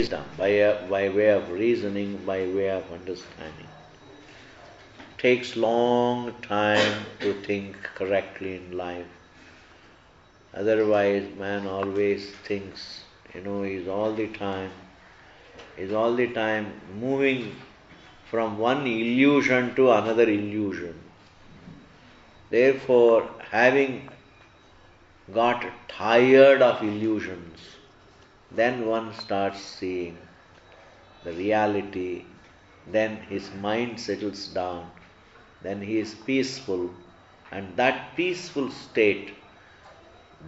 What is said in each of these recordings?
wisdom, by way of reasoning, by way of understanding. Takes long time to think correctly in life. Otherwise, man always thinks, he's all the time moving from one illusion to another illusion. Therefore, having got tired of illusions, then one starts seeing the reality, then his mind settles down, then he is peaceful, and that peaceful state,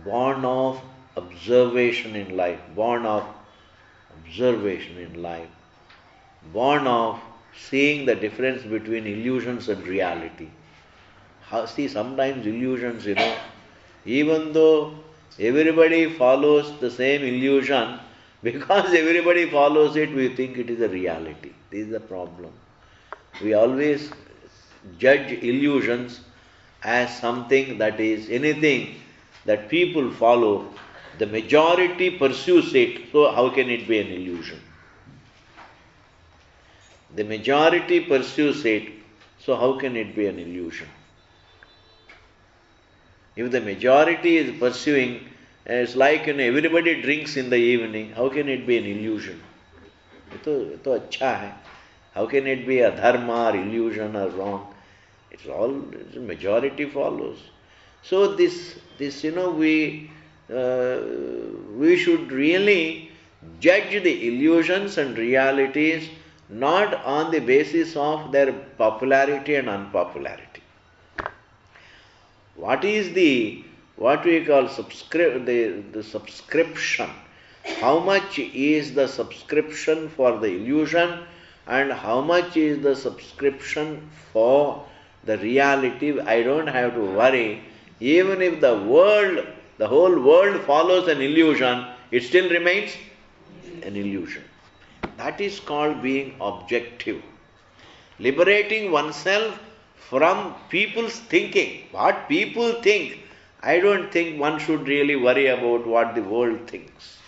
born of observation in life, born of observation in life, born of seeing the difference between illusions and reality. See, sometimes illusions, even though everybody follows the same illusion, because everybody follows it, we think it is a reality. This is the problem. We always judge illusions as something that is anything that people follow. The majority pursues it, so how can it be an illusion? The majority pursues it, so how can it be an illusion? If the majority is pursuing, it's like everybody drinks in the evening, how can it be an illusion? ये तो अच्छा है. How can it be a dharma or illusion or wrong? It's all majority follows. So this we should really judge the illusions and realities not on the basis of their popularity and unpopularity. What is what we call the subscription? How much is the subscription for the illusion and how much is the subscription for the reality? I don't have to worry. Even if the whole world follows an illusion, it still remains an illusion. That is called being objective. Liberating oneself from people's thinking. What people think, I don't think one should really worry about what the world thinks.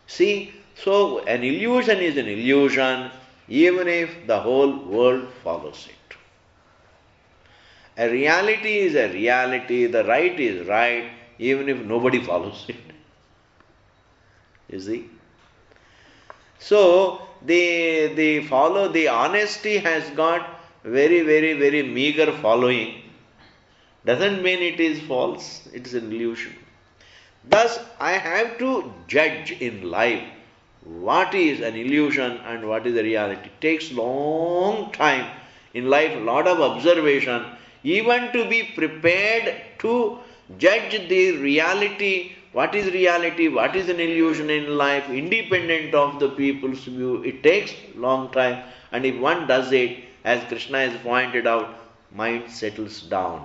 See, so an illusion is an illusion even if the whole world follows it. A reality is a reality, the right is right, even if nobody follows it. You see? So, the honesty has got very, very, very meager following. Doesn't mean it is false, it is an illusion. Thus, I have to judge in life what is an illusion and what is the reality. It takes long time in life, a lot of observation, even to be prepared to judge the reality. What is reality? What is an illusion in life? Independent of the people's view. It takes long time. And if one does it, as Krishna has pointed out, mind settles down.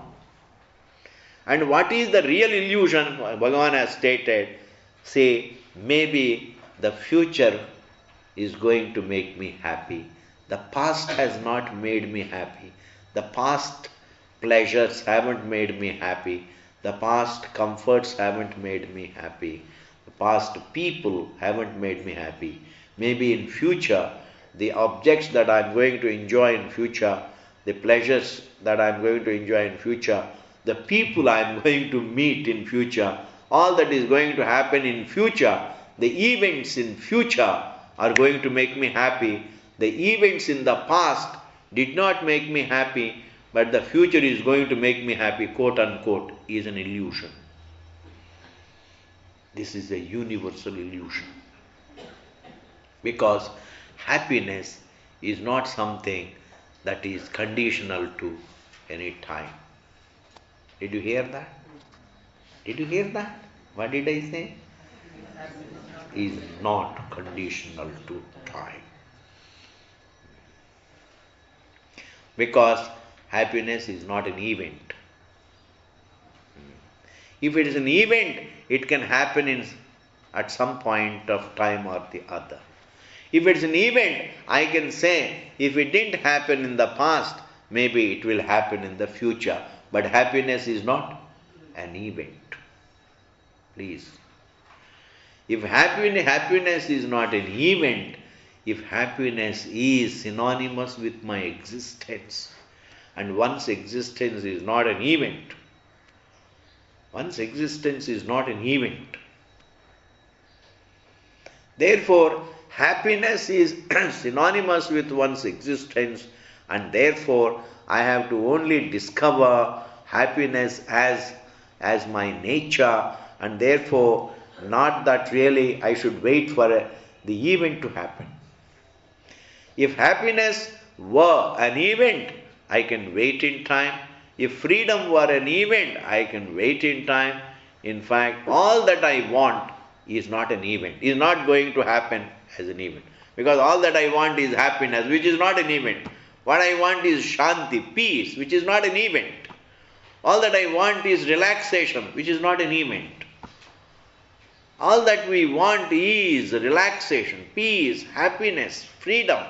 And what is the real illusion? Bhagavan has stated, say, maybe the future is going to make me happy. The past has not made me happy. The past pleasures haven't made me happy. The past comforts haven't made me happy. The past people haven't made me happy. Maybe in future, the objects that I'm going to enjoy in future, the pleasures that I'm going to enjoy in future, the people I'm going to meet in future, all that is going to happen in future, the events in future are going to make me happy. The events in the past did not make me happy, but the future is going to make me happy, quote unquote, is an illusion. This is a universal illusion. Because happiness is not something that is conditional to any time. Did you hear that? Did you hear that? What did I say? Is not conditional to time. Because happiness is not an event. If it is an event, it can happen at some point of time or the other. If it's an event, I can say, if it didn't happen in the past, maybe it will happen in the future. But happiness is not an event. Please. If happiness is not an event, if happiness is synonymous with my existence, and one's existence is not an event, one's existence is not an event. Therefore, happiness is synonymous with one's existence, and therefore I have to only discover happiness as my nature, and therefore not that really I should wait for the event to happen. If happiness were an event, I can wait in time. If freedom were an event, I can wait in time. In fact, all that I want is not an event, is not going to happen as an event. Because all that I want is happiness, which is not an event. What I want is shanti, peace, which is not an event. All that I want is relaxation, which is not an event. All that we want is relaxation, peace, happiness, freedom.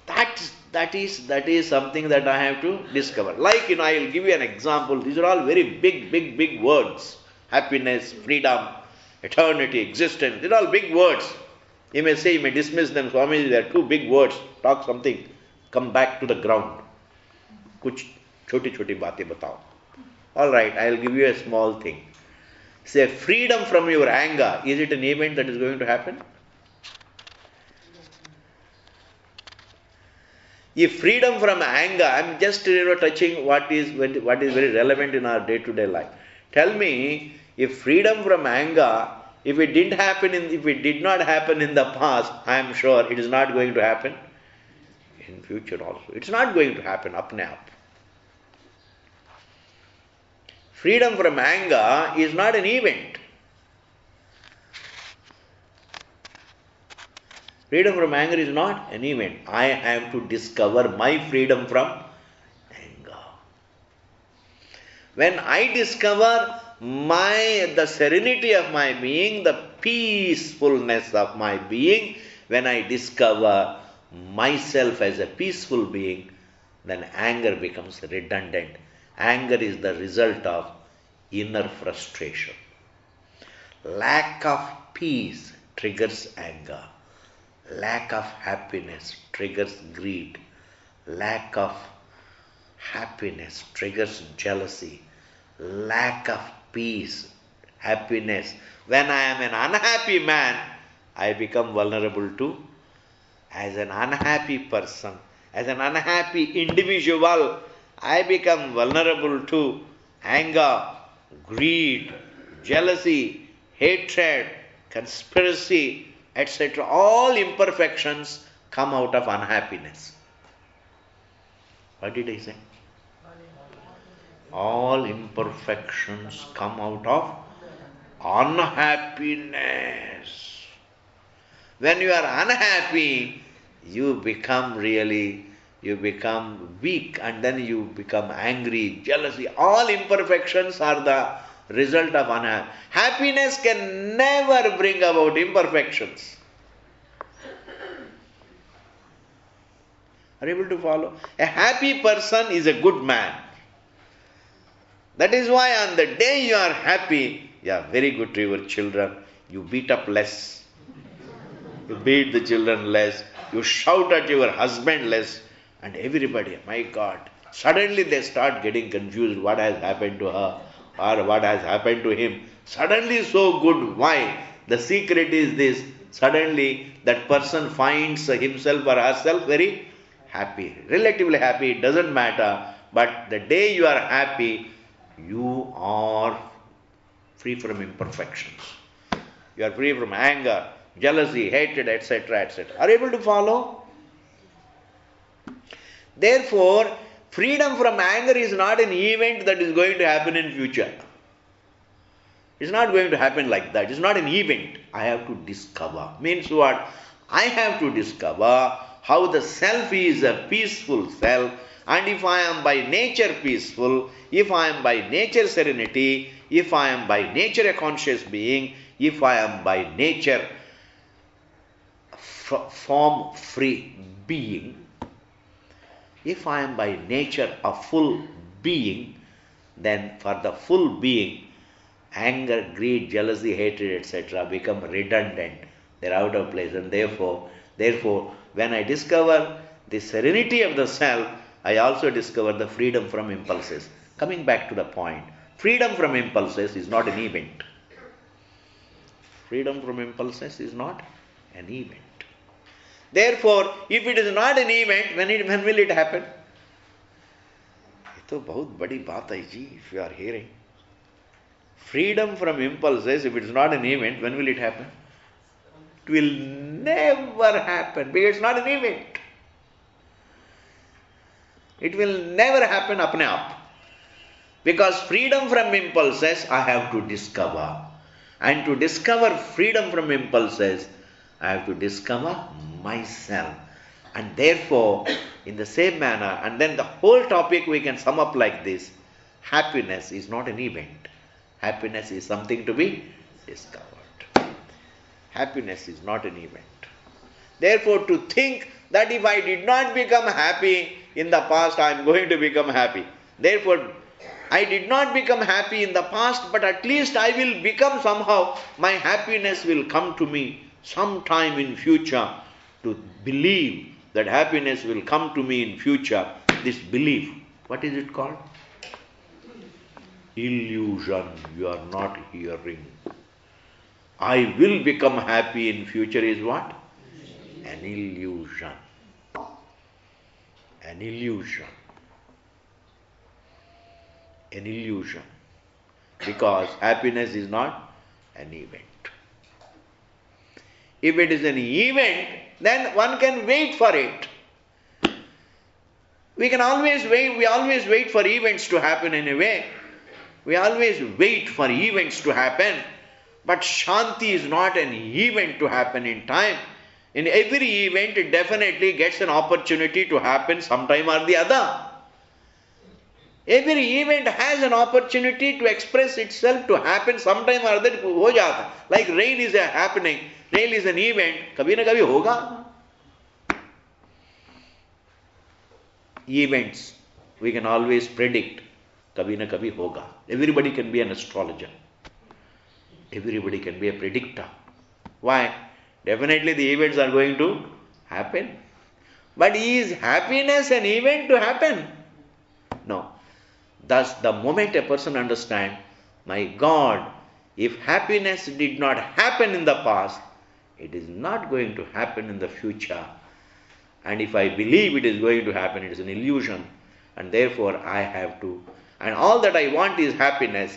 That is something that I have to discover. Like, I will give you an example. These are all very big words. Happiness, freedom, eternity, existence. These are all big words. You may say, you may dismiss them. Swami, they are too big words. Talk something. Come back to the ground. Kuch choti baatein batao. All right, I will give you a small thing. Say, freedom from your anger. Is it an event that is going to happen? If freedom from anger, I am just touching what is very relevant in our day-to-day life. Tell me, if freedom from anger, if it did not happen in the past, I am sure it is not going to happen in future also. It's not going to happen apne aap. Freedom from anger is not an event. Freedom from anger is not an event. I have to discover my freedom from anger. When I discover the serenity of my being, the peacefulness of my being, when I discover myself as a peaceful being, then anger becomes redundant. Anger is the result of inner frustration. Lack of peace triggers anger. Lack of happiness triggers greed. Lack of happiness triggers jealousy. Lack of peace, happiness. When I am an unhappy man, I become vulnerable to, as an unhappy person, as an unhappy individual, I become vulnerable to anger, greed, jealousy, hatred, conspiracy, etc. All imperfections come out of unhappiness. What did I say? All imperfections come out of unhappiness. When you are unhappy, you become weak, and then you become angry, jealousy. All imperfections are the result of unhappiness. Happiness can never bring about imperfections. Are you able to follow? A happy person is a good man. That is why on the day you are happy, you are very good to your children. You beat up less. You beat the children less. You shout at your husband less. And everybody, my God, suddenly they start getting confused what has happened to her or what has happened to him. Suddenly so good. Why? The secret is this. Suddenly that person finds himself or herself very happy. Relatively happy, it doesn't matter. But the day you are happy, you are free from imperfections. You are free from anger, jealousy, hatred, etc., etc. Are you able to follow? Therefore, freedom from anger is not an event that is going to happen in future. It's not going to happen like that. It's not an event. I have to discover. Means what? I have to discover how the self is a peaceful self, and if I am by nature peaceful, if I am by nature serenity, if I am by nature a conscious being, if I am by nature form free being, if I am by nature a full being, then for the full being, anger, greed, jealousy, hatred, etc. become redundant. They're out of place. And therefore, when I discover the serenity of the self, I also discover the freedom from impulses. Coming back to the point, freedom from impulses is not an event. Freedom from impulses is not an event. Therefore, if it is not an event, when will it happen? ये तो बहुत बड़ी बात है जी, if you are hearing. Freedom from impulses, if it is not an event, when will it happen? It will never happen because it's not an event. It will never happen apne aap. Because freedom from impulses I have to discover. And to discover freedom from impulses, I have to discover myself. And therefore, in the same manner, and then the whole topic we can sum up like this: happiness is not an event. Happiness is something to be discovered. Happiness is not an event. Therefore, to think that if I did not become happy in the past, I am going to become happy. Therefore, I did not become happy in the past, but at least I will become somehow, my happiness will come to me sometime in future. To believe that happiness will come to me in future, this belief, what is it called? Illusion. You are not hearing. I will become happy in future is what? An illusion. An illusion. An illusion. Because happiness is not an event. If it is an event, then one can wait for it. We can always wait, we always wait for events to happen in a way. We always wait for events to happen. But Shanti is not an event to happen in time. In every event, it definitely gets an opportunity to happen sometime or the other. Every event has an opportunity to express itself, to happen sometime or other. हो जाता. Like rain is a happening. Rain is an event. कभी ना कभी होगा. Events we can always predict. कभी ना कभी होगा. Everybody can be an astrologer. Everybody can be a predictor. Why? Definitely the events are going to happen. But is happiness an event to happen? No. Thus, the moment a person understands, my God, if happiness did not happen in the past, it is not going to happen in the future. And if I believe it is going to happen, it is an illusion. And therefore, I have to, and all that I want is happiness,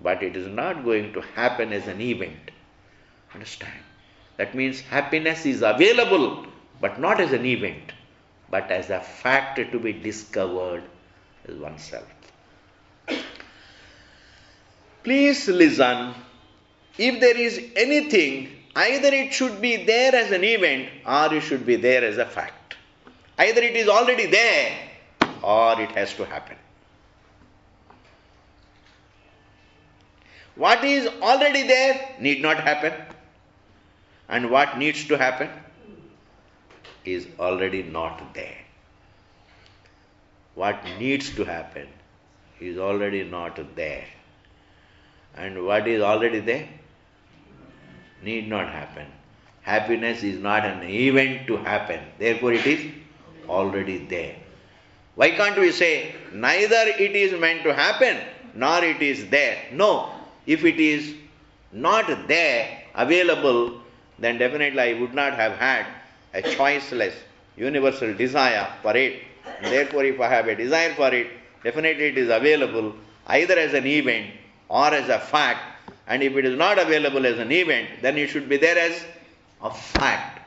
but it is not going to happen as an event. Understand? That means happiness is available, but not as an event, but as a fact to be discovered as oneself. Please listen. If there is anything, either it should be there as an event or it should be there as a fact. Either it is already there or it has to happen. What is already there need not happen. And what needs to happen is already not there. What needs to happen is already not there. And what is already there need not happen. Happiness is not an event to happen. Therefore, it is already there. Why can't we say neither it is meant to happen nor it is there? No. If it is not there, available, then definitely I would not have had a choiceless, universal desire for it. Therefore, if I have a desire for it, definitely it is available either as an event or as a fact. And if it is not available as an event, then it should be there as a fact.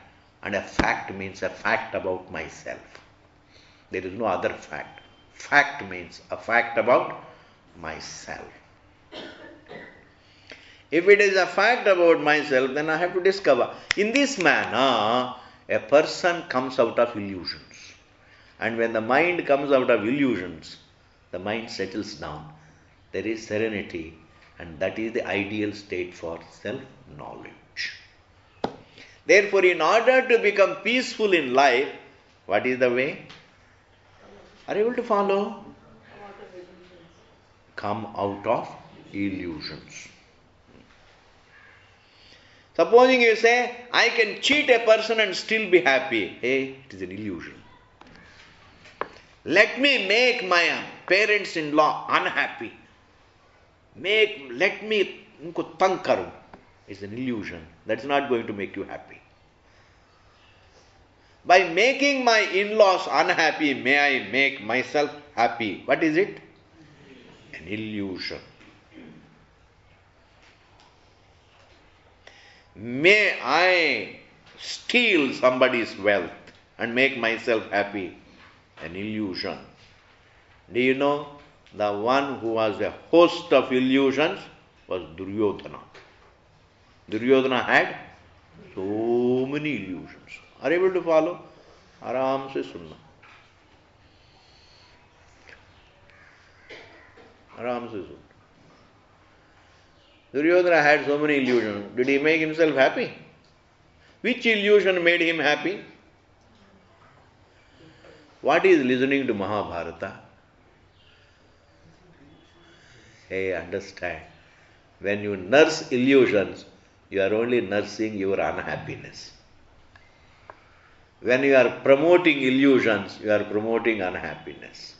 And a fact means a fact about myself. There is no other fact. Fact means a fact about myself. If it is a fact about myself, then I have to discover. In this manner, a person comes out of illusions. And when the mind comes out of illusions, the mind settles down. There is serenity, and that is the ideal state for self-knowledge. Therefore, in order to become peaceful in life, what is the way? Are you able to follow? Come out of illusions. Supposing you say, I can cheat a person and still be happy. Hey, it is an illusion. Let me make my parents-in-law unhappy. Let me unko tang karu. It's an illusion. That's not going to make you happy. By making my in-laws unhappy, may I make myself happy. What is it? An illusion. May I steal somebody's wealth and make myself happy. An illusion. Do you know, the one who was a host of illusions was Duryodhana. Duryodhana had so many illusions. Are you able to follow? Aram se sunna. Aram se sunna. Duryodhana had so many illusions. Did he make himself happy? Which illusion made him happy? What is listening to Mahabharata? Hey, understand. When you nurse illusions, you are only nursing your unhappiness. When you are promoting illusions, you are promoting unhappiness.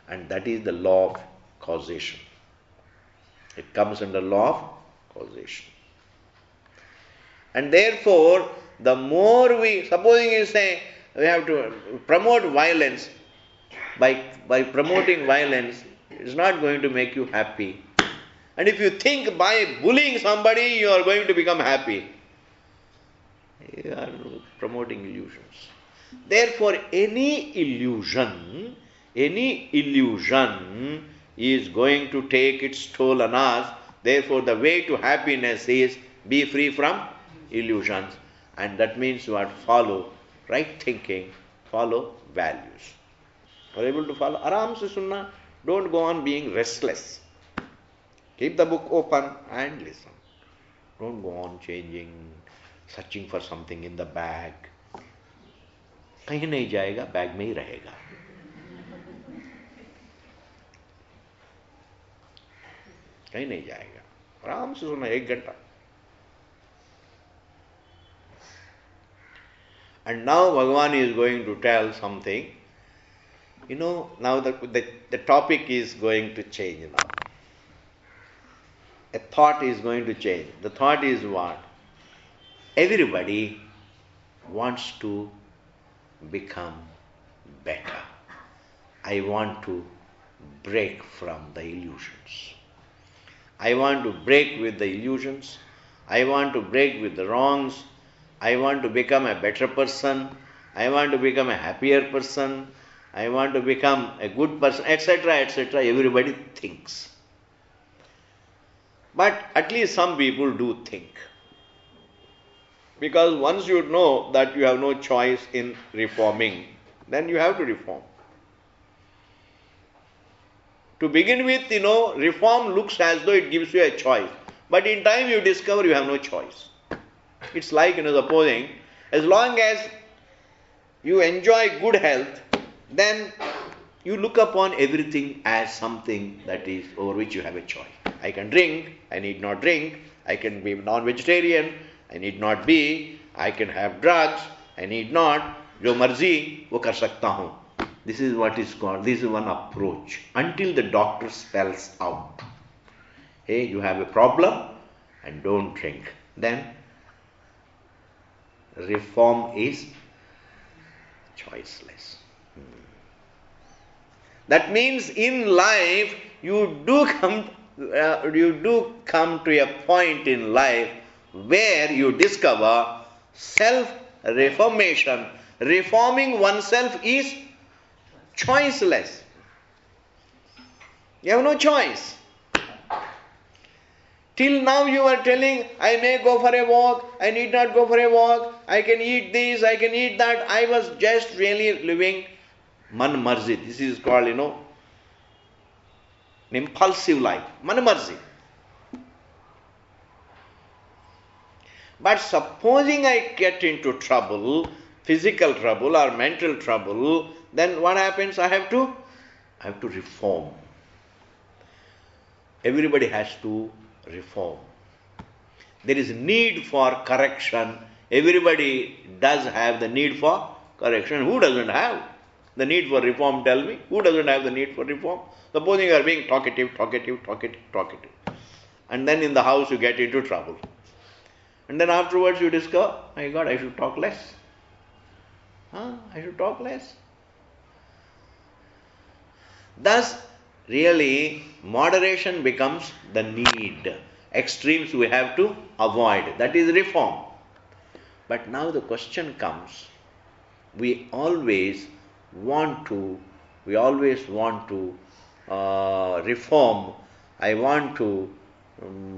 And that is the law of causation. It comes under law of causation. And therefore, the more supposing you say, we have to promote violence, by promoting violence, it's not going to make you happy. And if you think by bullying somebody, you are going to become happy, you are promoting illusions. Therefore, any illusion is going to take its toll on us. Therefore, the way to happiness is be free from illusions. And that means what? Follow right thinking, follow values. Are you able to follow? Aram se sunna. Don't go on being restless. Keep the book open and listen. Don't go on changing, searching for something in the bag. कहीं नहीं जाएगा, bag में ही रहेगा. कहीं नहीं जाएगा. आराम से सुना 1 घंटा. And now Bhagavan is going to tell something. You know, now the topic is going to change now. A thought is going to change. The thought is what? Everybody wants to become better. I want to break from the illusions. I want to break with the illusions. I want to break with the wrongs. I want to become a better person. I want to become a happier person. I want to become a good person, etc., etc. Everybody thinks. But at least some people do think. Because once you know that you have no choice in reforming, then you have to reform. To begin with, reform looks as though it gives you a choice. But in time you discover you have no choice. It's like, supposing, as long as you enjoy good health, then you look upon everything as something that is over which you have a choice. I can drink, I need not drink. I can be non-vegetarian, I need not be. I can have drugs, I need not. Jo marzi, wo kar sakta hoon. This is what is called, this is one approach. Until the doctor spells out, hey, you have a problem and don't drink. Then reform is choiceless. That means in life you do come to a point in life where you discover self-reformation. Reforming oneself is choiceless. You have no choice. Till now you are telling, I may go for a walk, I need not go for a walk, I can eat this, I can eat that. I was just really living man marzi. This is called, an impulsive life. Man marzi. But supposing I get into trouble, physical trouble or mental trouble, then what happens? I have to reform. Everybody has to reform. There is need for correction. Everybody does have the need for correction. Who doesn't have the need for reform? Tell me. Who doesn't have the need for reform? Supposing you are being talkative. And then in the house you get into trouble. And then afterwards you discover, my God, I should talk less. I should talk less. Thus, really, moderation becomes the need. Extremes we have to avoid. That is reform. But now the question comes, we always want to reform. I want to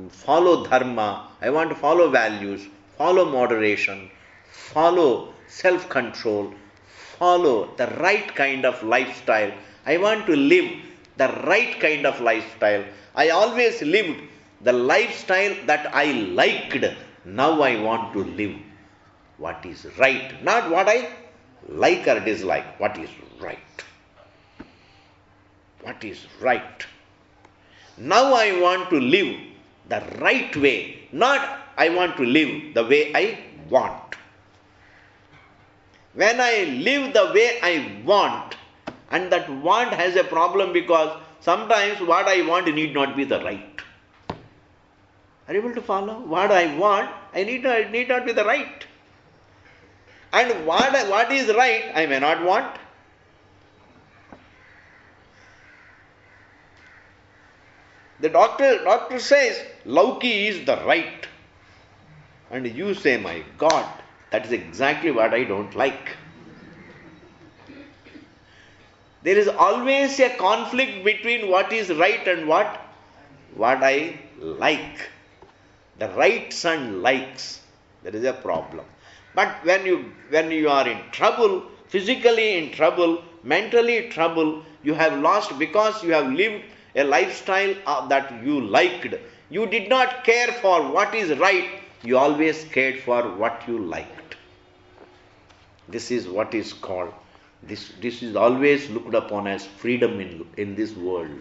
follow dharma. I want to follow values, follow moderation, follow self-control, follow the right kind of lifestyle. I want to live the right kind of lifestyle. I always lived the lifestyle that I liked. Now I want to live what is right, not what I like or dislike. What is right? What is right? Now I want to live the right way, not I want to live the way I want. When I live the way I want, and that want has a problem because sometimes what I want need not be the right. Are you able to follow? What I want, I need not be the right. And what is right, I may not want. The doctor says, Lauki is the right. And you say, my God, that is exactly what I don't like. There is always a conflict between what is right and what I like. The rights and likes. There is a problem. But when you are in trouble, physically in trouble, mentally in trouble, you have lost because you have lived a lifestyle that you liked. You did not care for what is right. You always cared for what you liked. This is what is called, this is always looked upon as freedom in this world.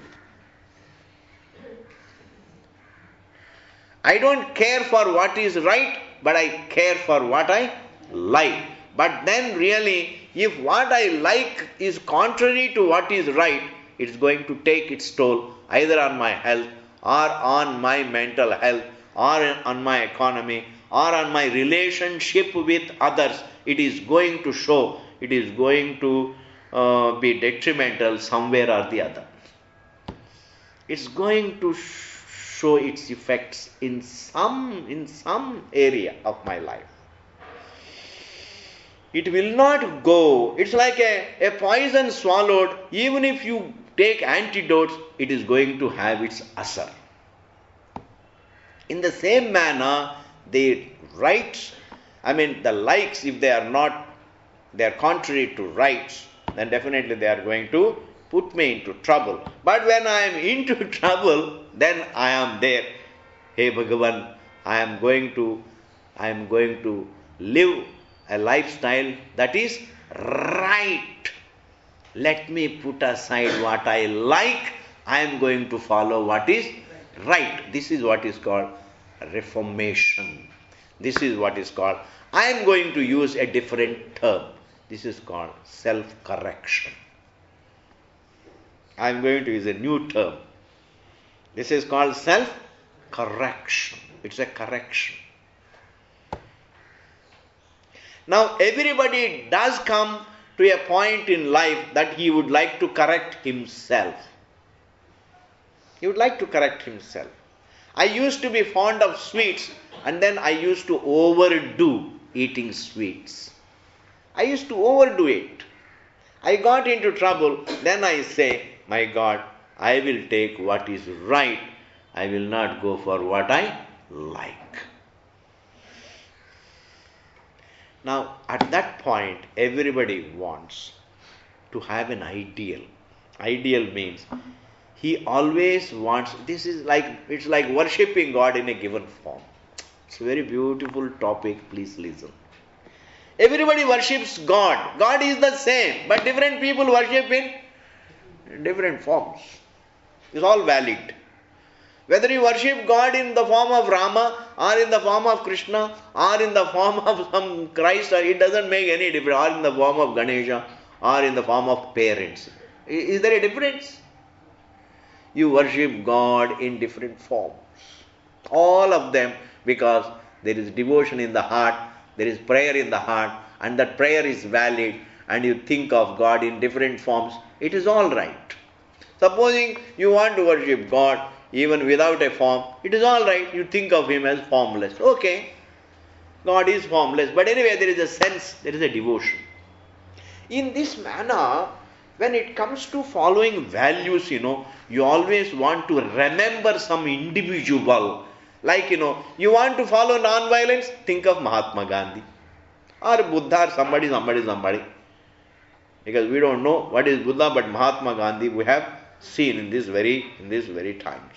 I don't care for what is right, but I care for what I like. But then really, if what I like is contrary to what is right, it's going to take its toll either on my health or on my mental health or on my economy or on my relationship with others. It is going to show, it is going to be detrimental somewhere or the other. It's going to show its effects in some area of my life. It will not go. It's like a poison swallowed. Even if you take antidotes, it is going to have its asar. In the same manner, the rights, the likes, if they are contrary to rights, then definitely they are going to put me into trouble. But when I am into trouble, then I am there. Hey Bhagavan, I am going to live a lifestyle that is right. Let me put aside what I like. I am going to follow what is right. This is what is called reformation. This is what is called, I am going to use a different term. This is called self-correction. I am going to use a new term. This is called self-correction. It's a correction. Now, everybody does come to a point in life that he would like to correct himself. He would like to correct himself. I used to be fond of sweets and then I used to overdo eating sweets. I used to overdo it. I got into trouble. Then I say, my God, I will take what is right. I will not go for what I like. Now, at that point, everybody wants to have an ideal. Ideal means he always wants, it's like worshipping God in a given form. It's a very beautiful topic, please listen. Everybody worships God. God is the same, but different people worship in different forms. It's all valid. Whether you worship God in the form of Rama or in the form of Krishna or in the form of some Christ, it doesn't make any difference, or in the form of Ganesha or in the form of parents. Is there a difference? You worship God in different forms. All of them, because there is devotion in the heart, there is prayer in the heart, and that prayer is valid, and you think of God in different forms, it is all right. Supposing you want to worship God even without a form, it is all right. You think of Him as formless. Okay, God is formless. But anyway, there is a sense, there is a devotion. In this manner, when it comes to following values, you always want to remember some individual. Like, you want to follow non-violence, think of Mahatma Gandhi. Or Buddha or somebody. Because we don't know what is Buddha, but Mahatma Gandhi we have seen in this very times.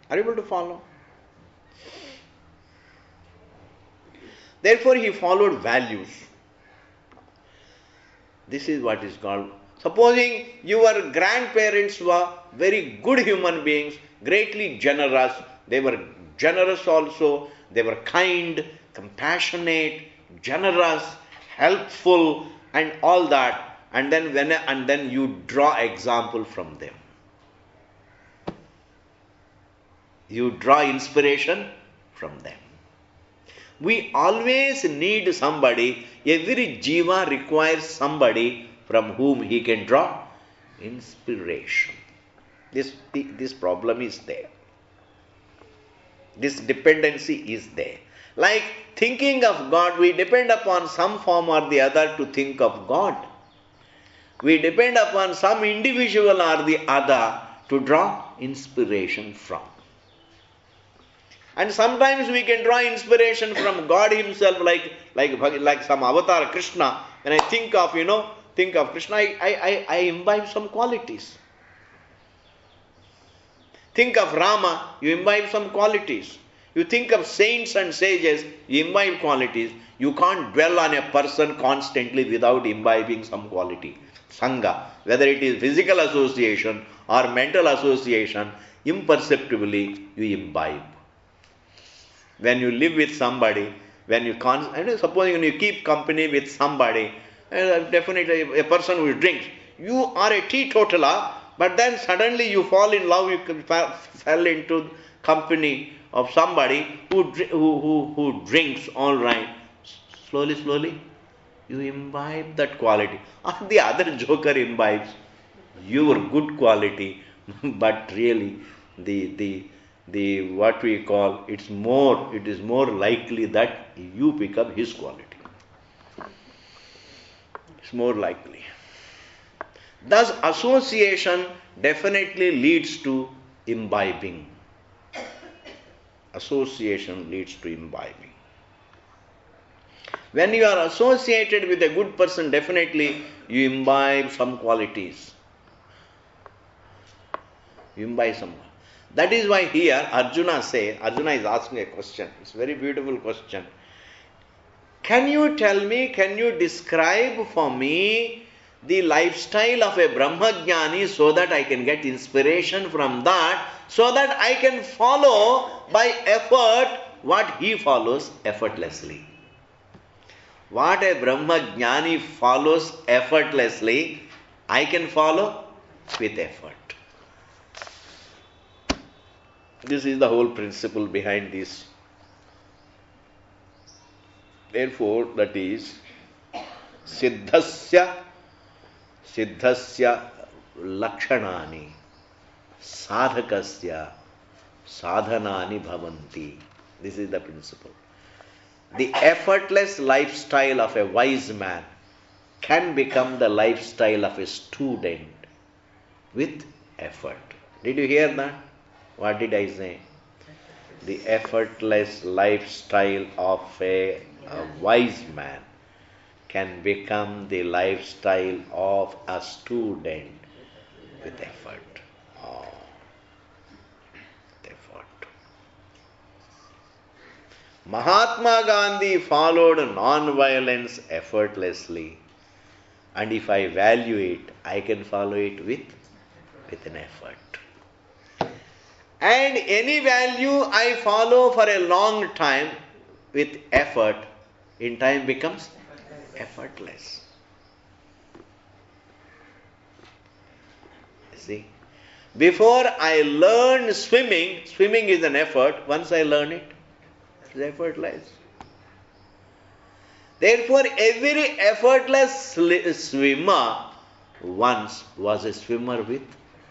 Are you able to follow? Therefore, he followed values. This is what is called. Supposing your grandparents were very good human beings, greatly generous, they were generous also, they were kind, compassionate, generous, helpful, and all that. And then you draw example from them. You draw inspiration from them. We always need somebody. Every jiva requires somebody from whom he can draw inspiration. This problem is there. This dependency is there. Like thinking of God, we depend upon some form or the other to think of God. We depend upon some individual or the other to draw inspiration from. And sometimes we can draw inspiration from God Himself, like some avatar Krishna. When I think of Krishna, I imbibe some qualities. Think of Rama, you imbibe some qualities. You think of saints and sages, you imbibe qualities. You can't dwell on a person constantly without imbibing some quality. Sangha, whether it is physical association or mental association, imperceptibly you imbibe. When you live with somebody, supposing when you keep company with somebody, definitely a person who drinks, you are a teetotaler, but then suddenly you fall in love, you fell into company of somebody who drinks, all right. Slowly, you imbibe that quality. Or the other joker imbibes your good quality, but really the what we call, it is more likely that you pick up his quality. It's more likely. Thus, association definitely leads to imbibing. Association leads to imbibing. When you are associated with a good person, definitely you imbibe some qualities. You imbibe some. That is why here Arjuna is asking a question. It's a very beautiful question. Can you tell me, can you describe for me the lifestyle of a Brahmajnani so that I can get inspiration from that, so that I can follow by effort what he follows effortlessly. What a Brahmajnani follows effortlessly, I can follow with effort. This is the whole principle behind this. Therefore, that is siddhasya lakshanani sadhakasya sadhanani bhavanti. This is the principle. The effortless lifestyle of a wise man can become the lifestyle of a student with effort. Did you hear that? What did I say? The effortless lifestyle of a wise man can become the lifestyle of a student with effort. Effort. Mahatma Gandhi followed non-violence effortlessly, and if I value it, I can follow it with with an effort. And any value I follow for a long time with effort, in time becomes effortless. See, before I learn swimming, swimming is an effort. Once I learn it, it's effortless. Therefore, every effortless swimmer once was a swimmer with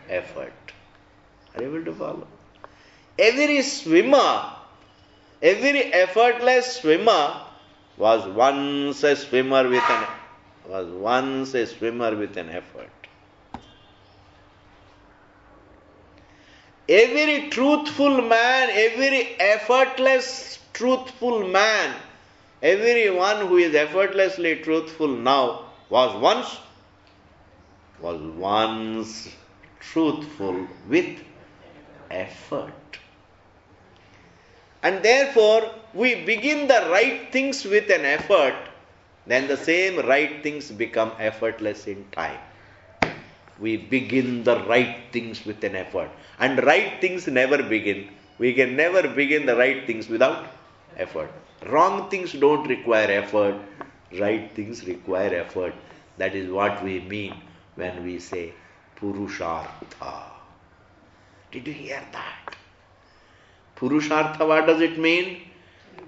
effort. Are you able to follow? Every swimmer, every effortless swimmer was once a swimmer with an effort. Every truthful man, every effortless truthful man, everyone who is effortlessly truthful now was once truthful with effort. And therefore, we begin the right things with an effort, then the same right things become effortless in time. We begin the right things with an effort. And right things never begin. We can never begin the right things without effort. Wrong things don't require effort. Right things require effort. That is what we mean when we say Purushartha. Did you hear that? Purushartha, what does it mean?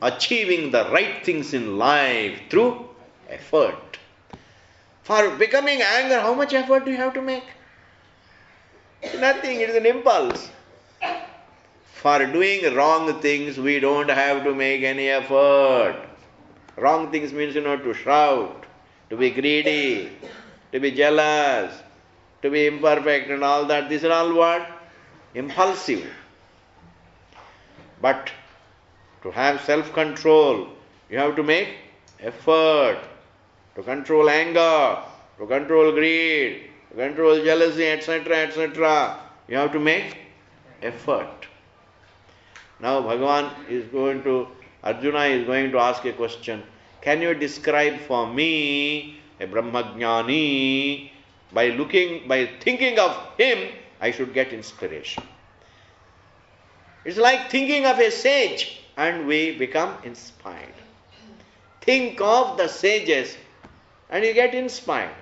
Achieving the right things in life through effort. For becoming anger, how much effort do you have to make? It's nothing, it is an impulse. For doing wrong things, we don't have to make any effort. Wrong things means, to shout, to be greedy, to be jealous, to be imperfect and all that. These are all what? Impulsive. But to have self-control, you have to make effort. To control anger, to control greed, to control jealousy, etc., etc. You have to make effort. Now Arjuna is going to ask a question. Can you describe for me a Brahmajnani? By thinking of him, I should get inspiration. It's like thinking of a sage and we become inspired. Think of the sages and you get inspired.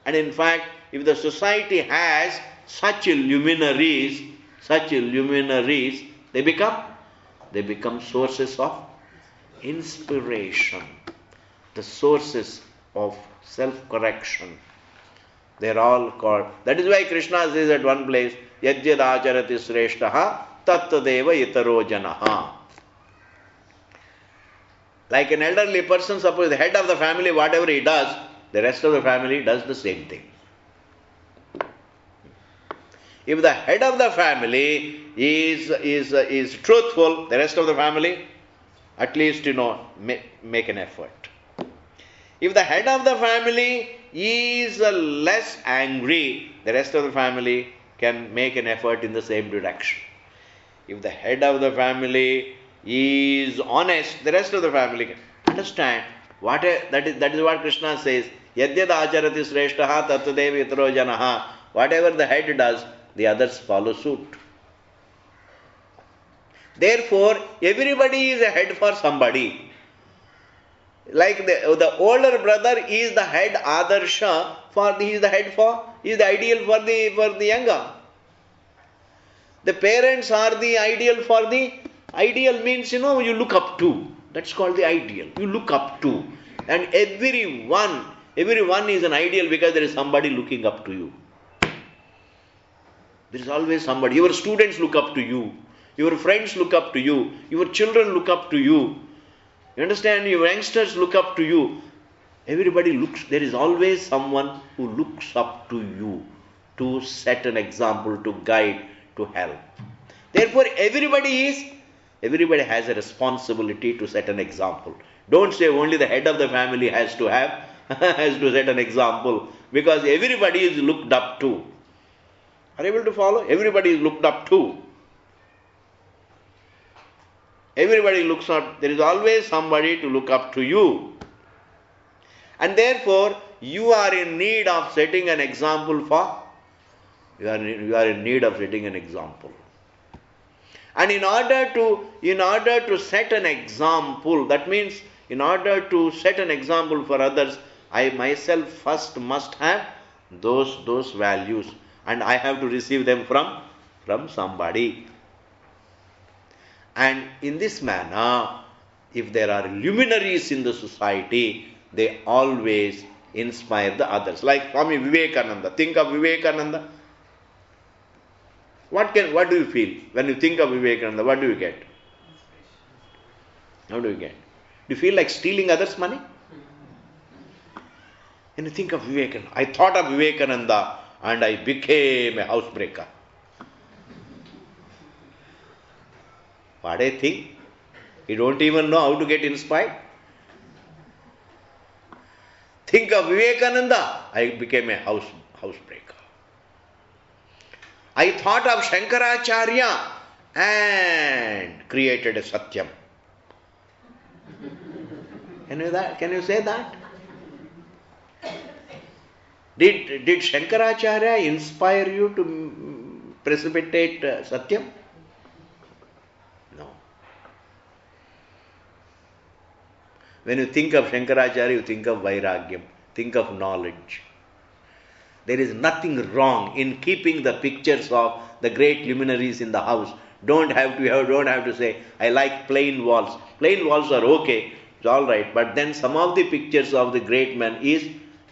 And in fact, if the society has such luminaries, they become sources of inspiration, the sources of self-correction. They're all called. That is why Krishna says at one place, Yajyad acharati sreshtaha tattadeva itaro janaha. Like an elderly person, suppose the head of the family, whatever he does, the rest of the family does the same thing. If the head of the family is truthful, the rest of the family at least make an effort. If the head of the family is less angry, the rest of the family can make an effort in the same direction. If the head of the family is honest, the rest of the family can understand. That is what Krishna says. Yadyad acharati sreshtaha tattadeva itaro janaha. Whatever the head does, the others follow suit. Therefore, everybody is a head for somebody. Like the older brother is the head Adarsha he is the ideal for the younger. The parents are the ideal for the ideal means, you look up to. That's called the ideal. You look up to. And everyone is an ideal because there is somebody looking up to you. There is always somebody. Your students look up to you. Your friends look up to you. Your children look up to you. You understand? Your youngsters look up to you. Everybody looks. There is always someone who looks up to you to set an example, to guide, to help. Therefore, everybody has a responsibility to set an example. Don't say only the head of the family has to set an example, because everybody is looked up to. Are you able to follow? Everybody is looked up to. Everybody looks up. There is always somebody to look up to you. And therefore, you are in need of setting an example for You are in need of setting an example. And in order to set an example, that means in order to set an example for others, I myself first must have those values, and I have to receive them from somebody. And in this manner, if there are luminaries in the society, they always inspire the others. Like Swami Vivekananda. Think of Vivekananda. What do you feel when you think of Vivekananda? What do you get? How do you get? Do you feel like stealing others' money? When you think of Vivekananda, I thought of Vivekananda and I became a housebreaker. What a thing. You don't even know how to get inspired. Think of Vivekananda, I became a housebreaker. I thought of Shankaracharya and created a Satyam. Can you say that? Did Shankaracharya inspire you to precipitate Satyam? No. When you think of Shankaracharya, you think of Vairagyam, think of knowledge. There is nothing wrong in keeping the pictures of the great luminaries in the house. Don't have to say, I like plain walls. Plain walls are okay, it's all right. But then some of the pictures of the great men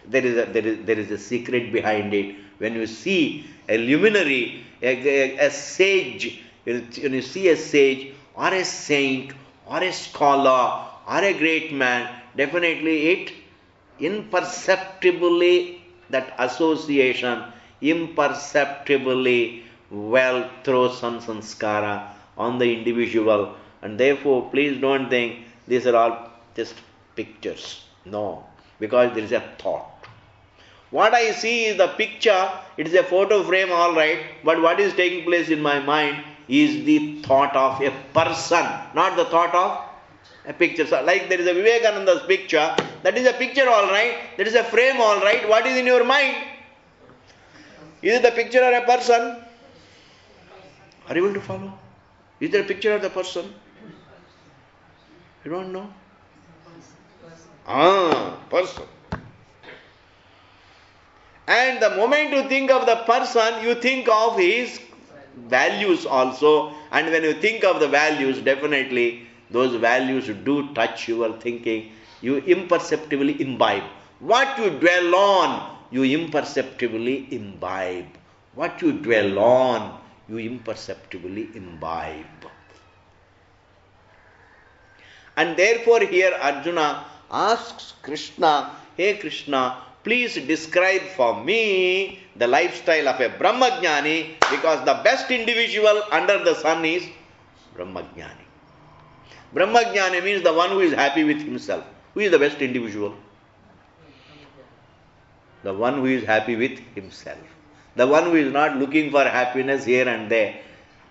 there is a secret behind it. When you see a luminary, a sage, when you see a sage or a saint or a scholar or a great man, definitely it imperceptibly, that association imperceptibly well throws some sanskara on the individual, and therefore please don't think these are all just pictures. No, because there is a thought. What I see is the picture, it is a photo frame, all right, but what is taking place in my mind is the thought of a person, not the thought of a picture. So like there is a Vivekananda's picture, that is a picture, all right, that is a frame, all right. What is in your mind? Is it the picture or a person? Are you able to follow? Is there a picture of the person? You don't know? Person. And the moment you think of the person, you think of his values also. And when you think of the values, definitely those values do touch your thinking. You imperceptibly imbibe. What you dwell on, you imperceptibly imbibe. What you dwell on, you imperceptibly imbibe. And therefore here Arjuna asks Krishna, hey Krishna, please describe for me the lifestyle of a Brahmajnani, because the best individual under the sun is Brahmajnani. Brahmajnani means the one who is happy with himself. Who is the best individual? The one who is happy with himself. The one who is not looking for happiness here and there.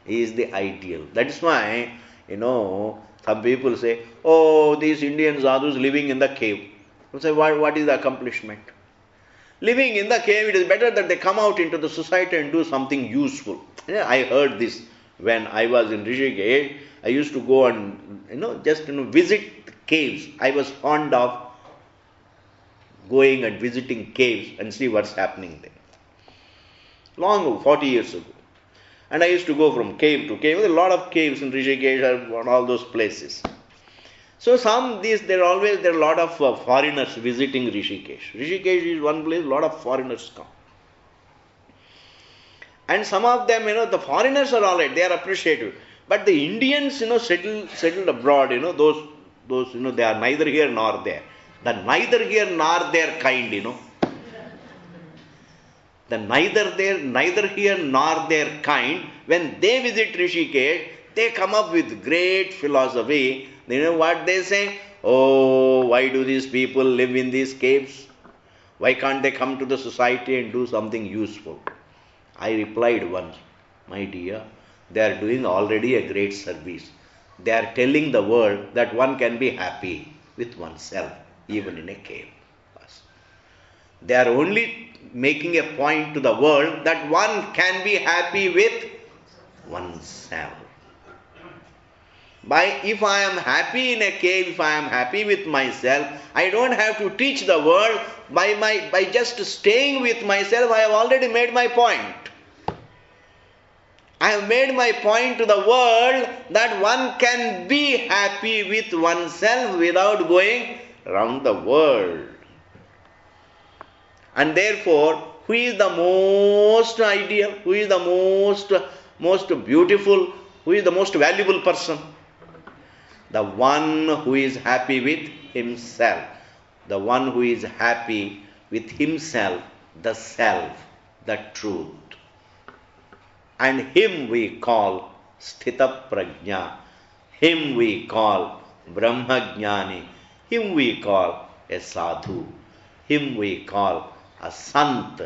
He is the ideal. That is why, some people say, oh, these Indian sadhus living in the cave. You say, what is the accomplishment? Living in the cave, it is better that they come out into the society and do something useful. I heard this when I was in Rishikesh. I used to go and, visit caves. I was fond of going and visiting caves and see what's happening there. Long ago, 40 years ago. And I used to go from cave to cave. There are a lot of caves in Rishikesh and all those places. So there are a lot of foreigners visiting Rishikesh. Rishikesh is one place, a lot of foreigners come. And some of them, the foreigners are all right, they are appreciative. But the Indians, settled abroad, those, they are neither here nor there. The neither here nor there kind, The neither here nor there kind, when they visit Rishikesh, they come up with great philosophy. You know what they say? Oh, why do these people live in these caves? Why can't they come to the society and do something useful? I replied once, my dear, they are doing already a great service. They are telling the world that one can be happy with oneself, even in a cave. They are only making a point to the world that one can be happy with oneself. If I am happy in a cave, if I am happy with myself, I don't have to teach the world. By just staying with myself, I have already made my point. I have made my point to the world that one can be happy with oneself without going around the world. And therefore, who is the most ideal? Who is the most beautiful? Who is the most valuable person? The one who is happy with himself. The one who is happy with himself, the self, the truth. And him we call Sthita Prajna. Him we call Brahmajnani. Him we call a sadhu. Him we call a sant.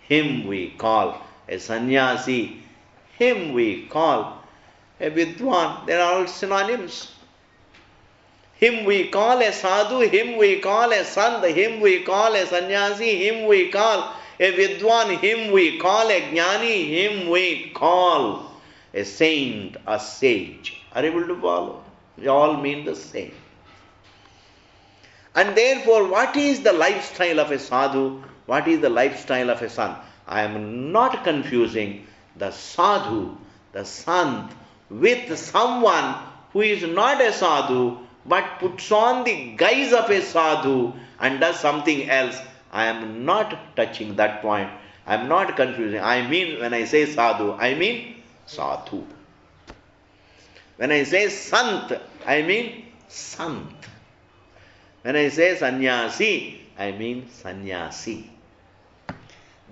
Him we call a sannyasi. Him we call a vidwan. They are all synonyms. Him we call a sadhu, him we call a sant, him we call a sannyasi, him we call a vidwan, him we call a jnani, him we call a saint, a sage. Are you able to follow? They all mean the same. And therefore, what is the lifestyle of a sadhu? What is the lifestyle of a sant? I am not confusing the sadhu, the sant, with someone who is not a sadhu, but puts on the guise of a sadhu and does something else. I am not touching that point. I am not confusing. I mean, when I say sadhu, I mean sadhu. When I say sant, I mean sant. When I say sannyasi, I mean sannyasi.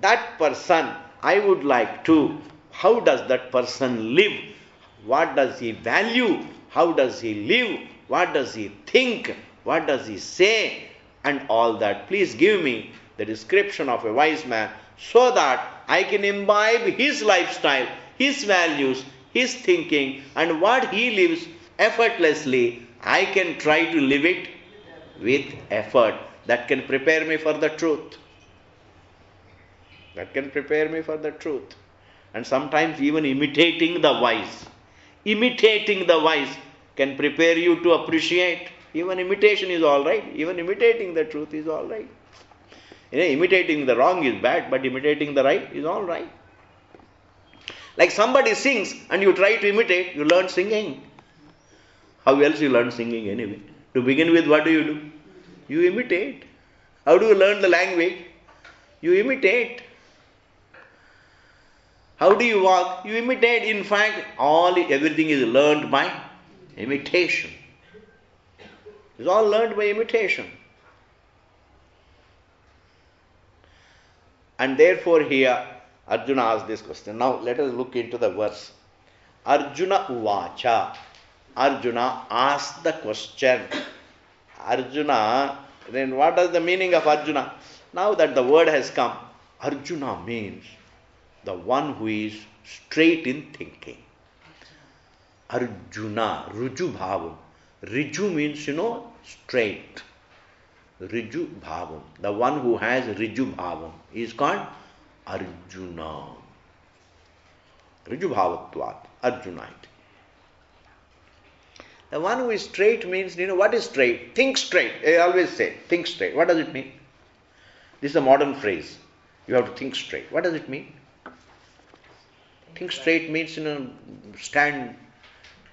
That person, I would like to, how does that person live? What does he value? How does he live? What does he think? What does he say? And all that. Please give me the description of a wise man so that I can imbibe his lifestyle, his values, his thinking, and what he lives effortlessly. I can try to live it with effort. That can prepare me for the truth. That can prepare me for the truth. And sometimes even imitating the wise. Imitating the wise can prepare you to appreciate. Even imitation is all right. Even imitating the truth is all right. Imitating the wrong is bad, but imitating the right is all right. Like somebody sings and you try to imitate, you learn singing. How else you learn singing anyway? To begin with, what do? You imitate. How do you learn the language? You imitate. How do you walk? You imitate. In fact, everything is learned by imitation. It's all learned by imitation. And therefore here Arjuna asked this question. Now let us look into the verse. Arjuna uvacha. Arjuna asked the question. Arjuna, then what is the meaning of Arjuna? Now that the word has come, Arjuna means the one who is straight in thinking. Arjuna, Ruju Bhavam. Riju means, straight. Riju Bhavam. The one who has Riju Bhavam is called Arjuna. Riju Bhavatvat, Arjuna. The one who is straight means, what is straight? Think straight. I always say, think straight. What does it mean? This is a modern phrase. You have to think straight. What does it mean? Think straight means, stand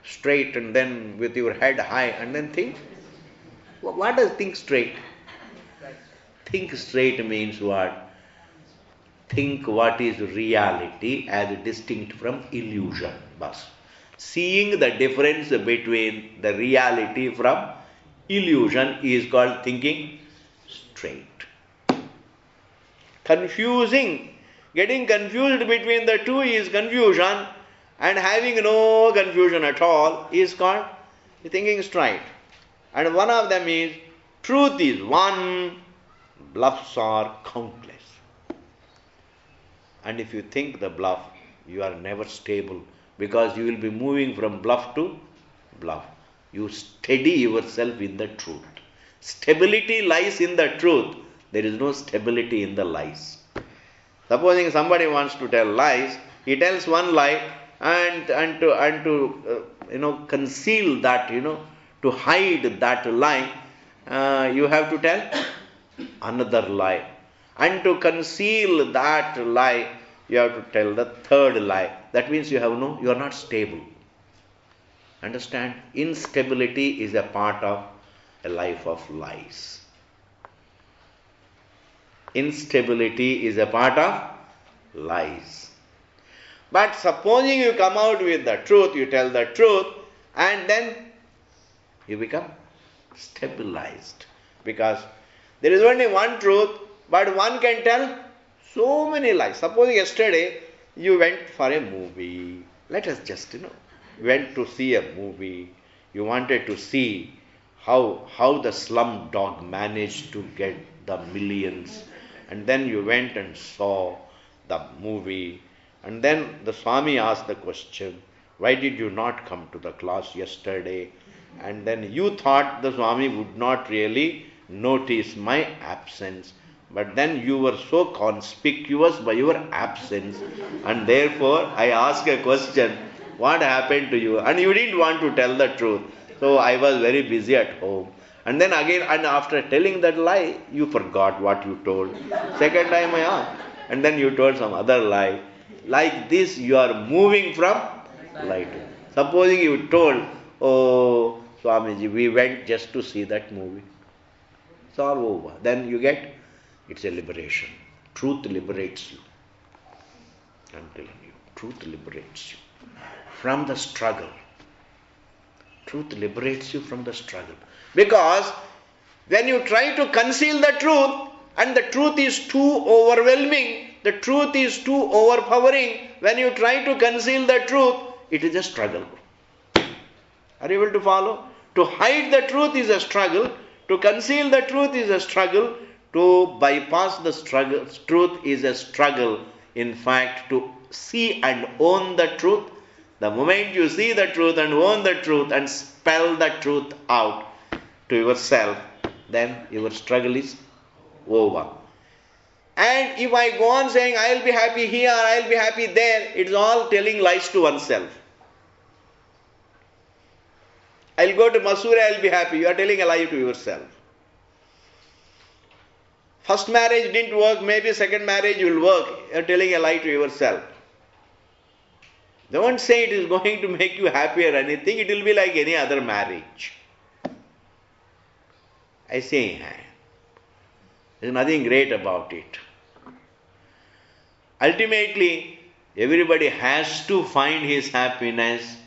straight and then with your head high and then think. What does think straight? Think straight means what? Think what is reality as distinct from illusion. Bas. Seeing the difference between the reality from illusion is called thinking straight. Getting confused between the two is confusion, and having no confusion at all is called thinking straight. And one of them is, truth is one, bluffs are countless. And if you think the bluff, you are never stable, because you will be moving from bluff to bluff. You steady yourself in the truth. Stability lies in the truth. there is no stability in the lies. Supposing somebody wants to tell lies, he tells one lie and to conceal that, to hide that lie, you have to tell another lie. And to conceal that lie, you have to tell the third lie. That means you are not stable. Understand? Instability is a part of a life of lies. Instability is a part of lies. But supposing you come out with the truth, you tell the truth, and then you become stabilized. Because there is only one truth, but one can tell so many lies. Suppose yesterday you went for a movie. Let us just, went to see a movie. You wanted to see how the slum dog managed to get the millions. And then you went and saw the movie. And then the Swami asked the question, why did you not come to the class yesterday? And then you thought the Swami would not really notice my absence. But then you were so conspicuous by your absence. And therefore I asked a question, what happened to you? And you didn't want to tell the truth. So I was very busy at home. And then again, and after telling that lie, you forgot what you told. Second time I asked. And then you told some other lie. Like this, you are moving from lie to. Supposing you told, oh, Swamiji, we went just to see that movie. It's all over. Then you get, it's a liberation. Truth liberates you. I'm telling you, truth liberates you from the struggle. Truth liberates you from the struggle. Because when you try to conceal the truth, and the truth is too overwhelming, the truth is too overpowering, when you try to conceal the truth, it is a struggle. Are you able to follow? To hide the truth is a struggle. To conceal the truth is a struggle. To bypass the truth is a struggle. In fact, to see and own the truth, the moment you see the truth and own the truth and spell the truth out to yourself, then your struggle is over. And if I go on saying, I'll be happy here, I'll be happy there, it's all telling lies to oneself. I'll go to Masura, I'll be happy. You are telling a lie to yourself. First marriage didn't work, maybe second marriage will work. You are telling a lie to yourself. Don't say it is going to make you happy or anything. It will be like any other marriage. I say, there's nothing great about it. Ultimately, everybody has to find his happiness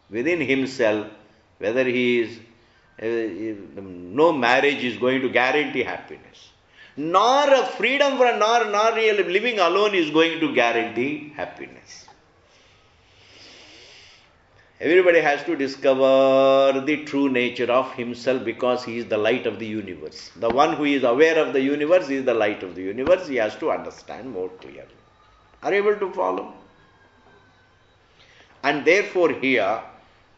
within himself. Whether he is, no marriage is going to guarantee happiness. Nor a freedom for nor really living alone is going to guarantee happiness. Everybody has to discover the true nature of himself because he is the light of the universe. The one who is aware of the universe is the light of the universe. He has to understand more clearly. Are you able to follow? And therefore here,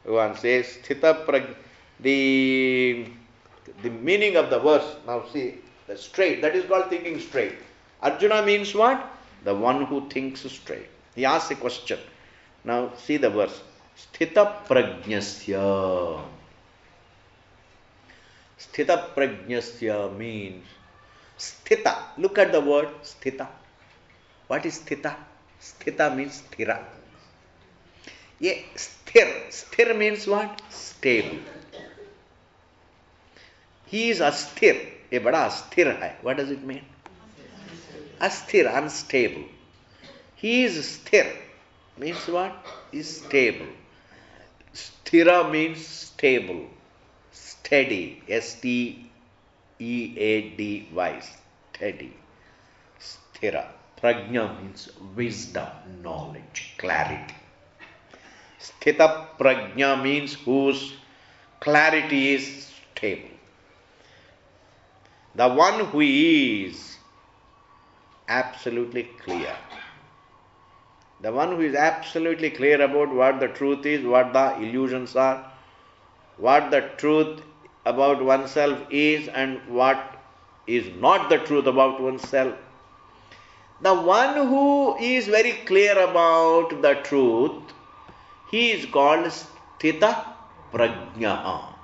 one says, Sthita Prajna, the meaning of the verse, now see, the straight, that is called thinking straight. Arjuna means what? The one who thinks straight. He asks a question. Now see the verse. Sthita Prajnasya. Sthita Prajnasya means Sthita. Look at the word Sthita. What is Sthita? Sthita means Sthira. Yeah, Sthir. Sthir means what? Stable. He is asthir. A bada asthir hai. What does it mean? Asthir, unstable. He is sthir. Means what? Is stable. Sthira means stable. Steady. Steady. Steady. Sthira. Prajna means wisdom, knowledge, clarity. Sthita Prajna means whose clarity is stable. The one who is absolutely clear. The one who is absolutely clear about what the truth is, what the illusions are, what the truth about oneself is, and what is not the truth about oneself. The one who is very clear about the truth, he is called Sthita Prajna.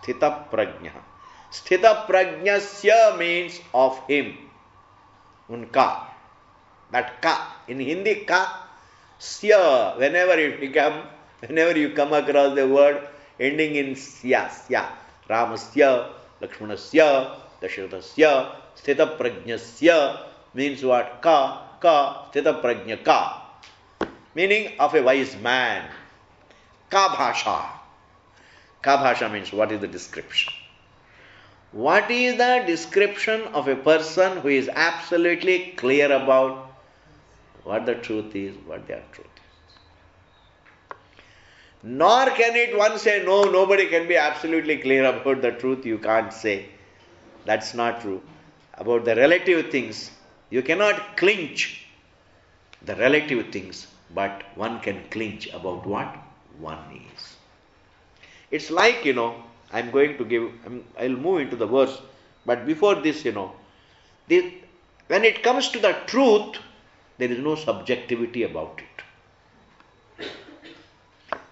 Sthita Prajna. Sthita Prajnasya means of him. Unka. That ka. In Hindi, ka. Sya. Whenever you come across the word ending in sya, sya. Ramasya, Lakshmanasya, Dasharatasya, Sthita Prajnasya means what? Ka, Sthita Prajna ka. Meaning of a wise man. Ka bhasha. Ka bhasha means what is the description? What is the description of a person who is absolutely clear about what the truth is, what the untruth is? Nor can it one say, no, nobody can be absolutely clear about the truth. You can't say. That's not true. About the relative things, you cannot clinch the relative things, but one can clinch about what one is. It's like, I'm going to give, I'll move into the verse, but before this, when it comes to the truth, there is no subjectivity about it.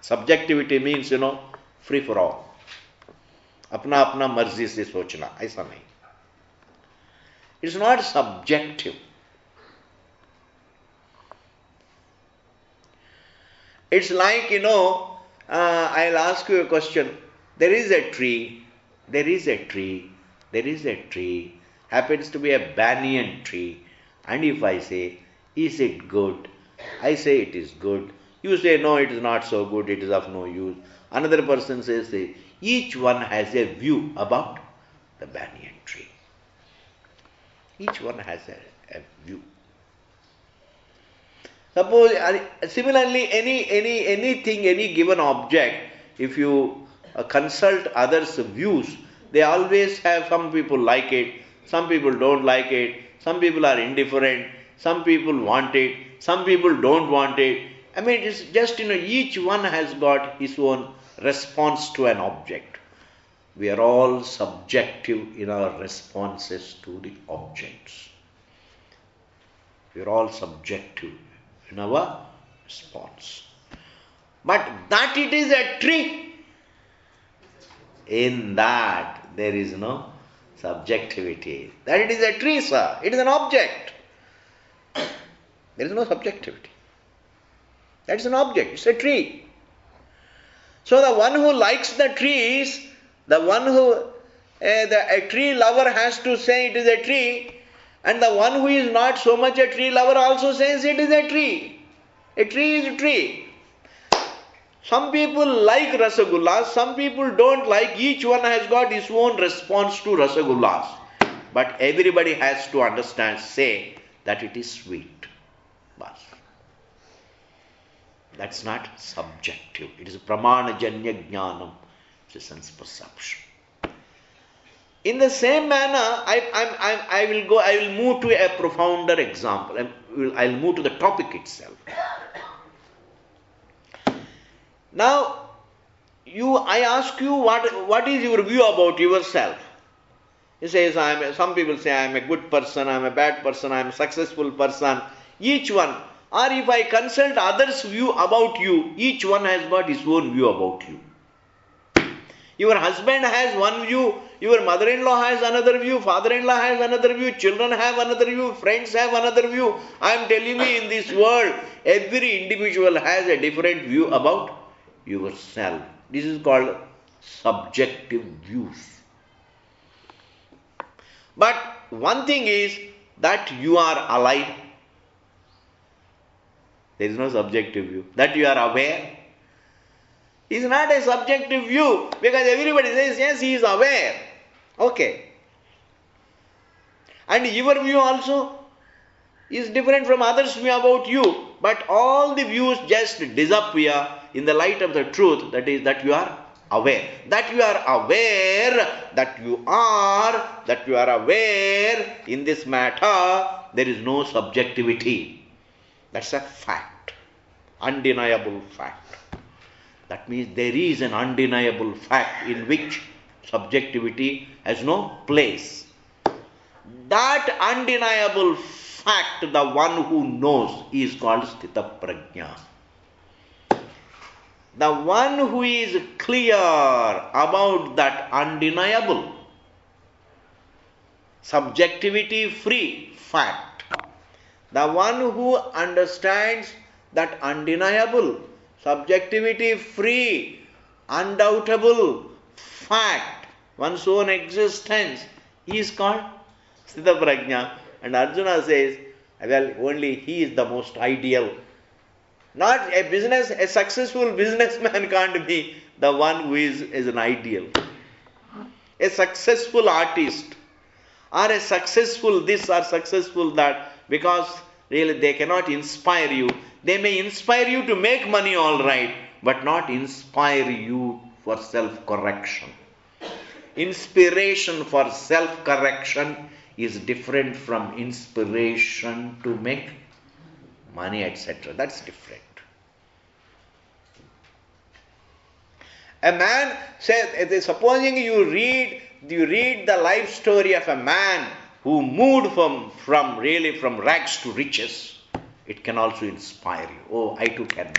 Subjectivity means, free for all. अपना अपना मर्जी से सोचना, ऐसा नहीं. It's not subjective. It's like, I'll ask you a question. There is a tree, happens to be a banyan tree, and if I say, is it good? I say it is good. You say, no, it is not so good, it is of no use. Another person says, each one has a view about the banyan tree. Each one has a view. Suppose, similarly, anything, any given object, if you consult others' views, they always have, some people like it, some people don't like it, some people are indifferent, some people want it, some people don't want it. I mean, it's just, each one has got his own response to an object. We are all subjective in our responses to the objects. We are all subjective in our response. But that it is a tree, in that there is no subjectivity. That it is a tree, sir. It is an object. There is no subjectivity. That is an object. It's a tree. So the one who likes the trees, the one who, a tree lover has to say it is a tree, and the one who is not so much a tree lover also says it is a tree. A tree is a tree. Some people like rasagullas, some people don't like. Each one has got his own response to rasagullas. But everybody has to understand, say that it is sweet. Bas. That's not subjective. It is pramanajanya jnanam. It's a sense perception. In the same manner, I will move to a profounder example. I will move to the topic itself. Now, I ask you, what is your view about yourself? He says, some people say, I am a good person, I am a bad person, I am a successful person. Each one, or if I consult others' view about you, each one has got his own view about you. Your husband has one view, your mother-in-law has another view, father-in-law has another view, children have another view, friends have another view. I am telling you, in this world, every individual has a different view about yourself. This is called subjective views. But one thing is that you are alive. There is no subjective view. That you are aware is not a subjective view, because everybody says, yes, he is aware. Okay. And your view also is different from others' view about you. But all the views just disappear in the light of the truth, that is, that you are aware. That you are aware, that you are aware in this matter, there is no subjectivity. That's a fact. Undeniable fact. That means there is an undeniable fact in which Subjectivity has no place. That undeniable fact, the one who knows, is called Sthita Prajna. The one who is clear about that undeniable, subjectivity free fact, the one who understands that undeniable, subjectivity free, undoubtable fact, one's own existence, is called Sthita Prajna. And Arjuna says, well, only he is the most ideal. Not a successful businessman can't be the one who is an ideal. A successful artist or a successful this or successful that, because really they cannot inspire you. They may inspire you to make money, all right, but not inspire you for self-correction. Inspiration for self-correction is different from inspiration to make money, etc. That's different. A man says, supposing you read the life story of a man who moved from rags to riches, it can also inspire you. Oh, I too can.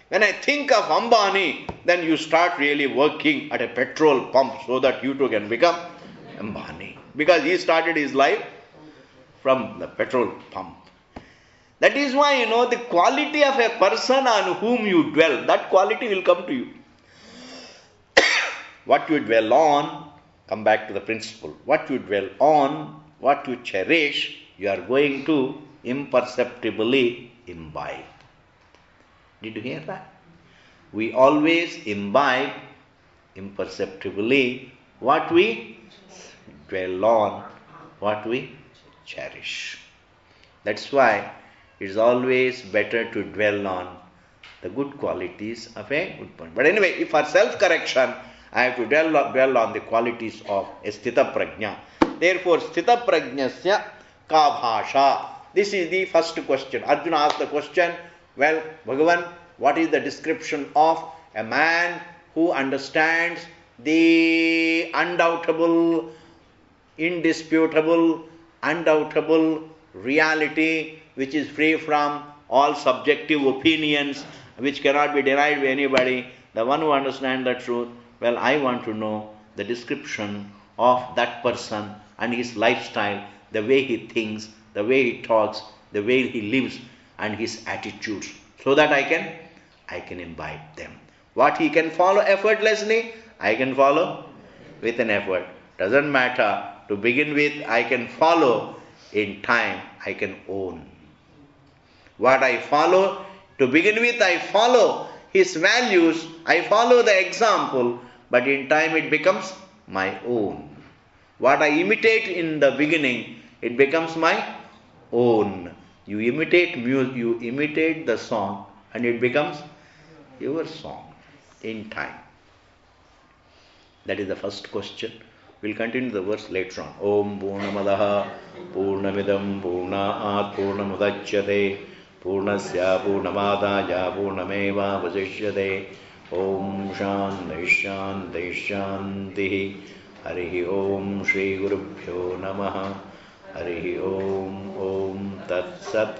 When I think of Ambani, then you start really working at a petrol pump so that you too can become Ambani. Because he started his life from the petrol pump. That is why, the quality of a person on whom you dwell, that quality will come to you. What you dwell on, come back to the principle. What you dwell on, what you cherish, you are going to imperceptibly imbibe. Did you hear that? We always imbibe imperceptibly what we dwell on, what we cherish. That's why it is always better to dwell on the good qualities of a good person. But anyway, if for self-correction, I have to dwell on the qualities of a Sthita Prajna. Therefore, Sthita Prajnasya ka bhasha. This is the first question. Arjuna asked the question, well, Bhagavan, what is the description of a man who understands the undoubtable, indisputable, undoubtable reality which is free from all subjective opinions, which cannot be denied by anybody, the one who understands the truth? Well, I want to know the description of that person and his lifestyle, the way he thinks, the way he talks, the way he lives, and his attitudes, so that I can imbibe them. What he can follow effortlessly, I can follow with an effort. Doesn't matter. To begin with, I can follow. In time, I can own. What I follow, to begin with, I follow his values, I follow the example, but in time it becomes my own. What I imitate in the beginning, it becomes my own. You imitate music, you imitate the song, and it becomes your song in time. That is the first question. We'll continue the verse later on. Om Purnamadaha Purnamidam Purnaat Purnamudachyate Purnasya Purnamadaya Purnameva Vasishyate. Om Shanti Shanti Shanti. Harihi Om Shri Gurubhyo Namaha. Harihi Om Om Tat Sat.